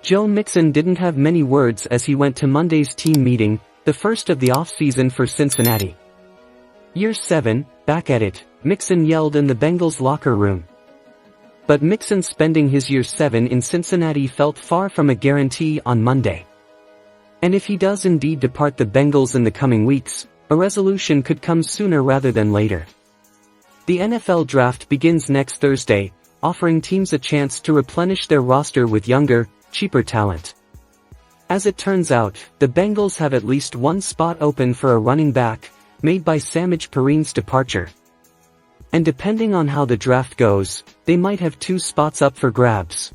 Joe Mixon didn't have many words as he went to Monday's team meeting, the first of the offseason for Cincinnati. "Year 7, back at it," Mixon yelled in the Bengals locker room. But Mixon spending his year 7 in Cincinnati felt far from a guarantee on Monday. And if he does indeed depart the Bengals in the coming weeks, a resolution could come sooner rather than later. The NFL draft begins next Thursday, offering teams a chance to replenish their roster with younger, cheaper talent. As it turns out, the Bengals have at least one spot open for a running back, made by Samaje Perine's departure. And depending on how the draft goes, they might have 2 spots up for grabs.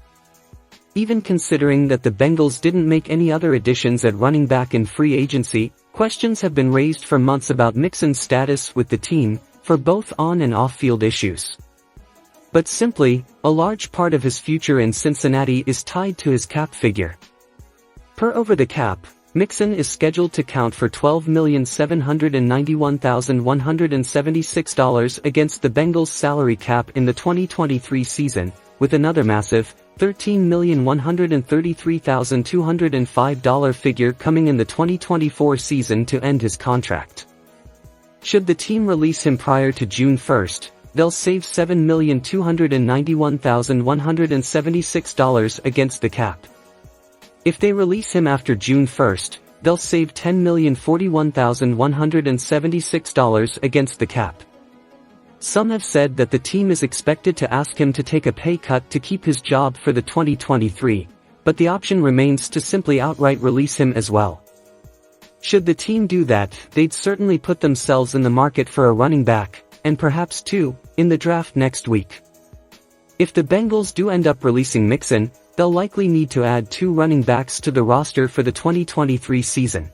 Even considering that the Bengals didn't make any other additions at running back in free agency, questions have been raised for months about Mixon's status with the team, for both on and off-field issues. But simply, a large part of his future in Cincinnati is tied to his cap figure. Per Over the Cap, Mixon is scheduled to count for $12,791,176 against the Bengals' salary cap in the 2023 season, with another massive, $13,133,205 figure coming in the 2024 season to end his contract. Should the team release him prior to June 1st, they'll save $7,291,176 against the cap. If they release him after June 1st, they'll save $10,041,176 against the cap. Some have said that the team is expected to ask him to take a pay cut to keep his job for the 2023, but the option remains to simply outright release him as well. Should the team do that, they'd certainly put themselves in the market for a running back, and perhaps 2, in the draft next week. If the Bengals do end up releasing Mixon, they'll likely need to add 2 running backs to the roster for the 2023 season.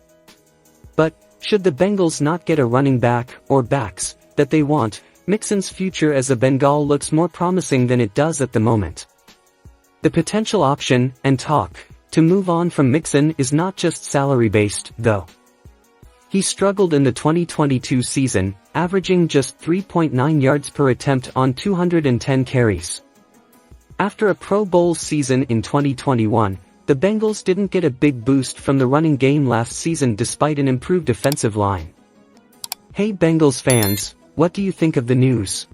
But, should the Bengals not get a running back, or backs, that they want, Mixon's future as a Bengal looks more promising than it does at the moment. The potential option, and talk, to move on from Mixon is not just salary-based, though. He struggled in the 2022 season, averaging just 3.9 yards per attempt on 210 carries. After a Pro Bowl season in 2021, the Bengals didn't get a big boost from the running game last season despite an improved offensive line. Hey Bengals fans, what do you think of the news?